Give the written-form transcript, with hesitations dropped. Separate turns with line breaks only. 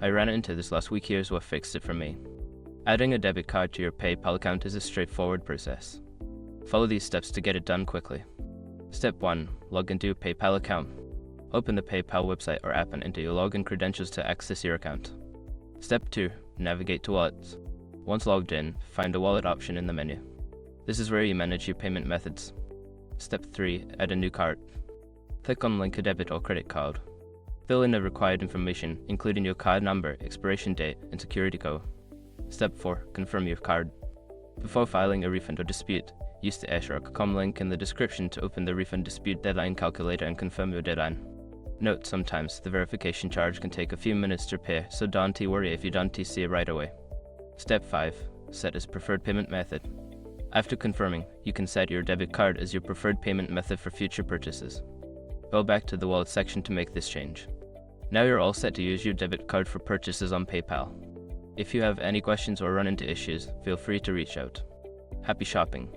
I ran into this last week. Here's what fixed it for me. Adding a debit card to your PayPal account is a straightforward process. Follow these steps to get it done quickly. Step 1. Log into your PayPal account. Open the PayPal website or app and enter your login credentials to access your account. Step 2. Navigate to Wallets. Once logged in, find the Wallet option in the menu. This is where you manage your payment methods. Step 3. Add a new card. Click on Link a debit or credit card. Fill in the required information, including your card number, expiration date, and security code. Step 4. Confirm your card. Before filing a refund or dispute, use the ashrock.com link in the description to open the refund dispute deadline calculator and confirm your deadline. Note, sometimes the verification charge can take a few minutes to repair, so don't worry if you don't see it right away. Step 5. Set as preferred payment method. After confirming, you can set your debit card as your preferred payment method for future purchases. Go back to the wallet section to make this change. Now you're all set to use your debit card for purchases on PayPal. If you have any questions or run into issues, feel free to reach out. Happy shopping!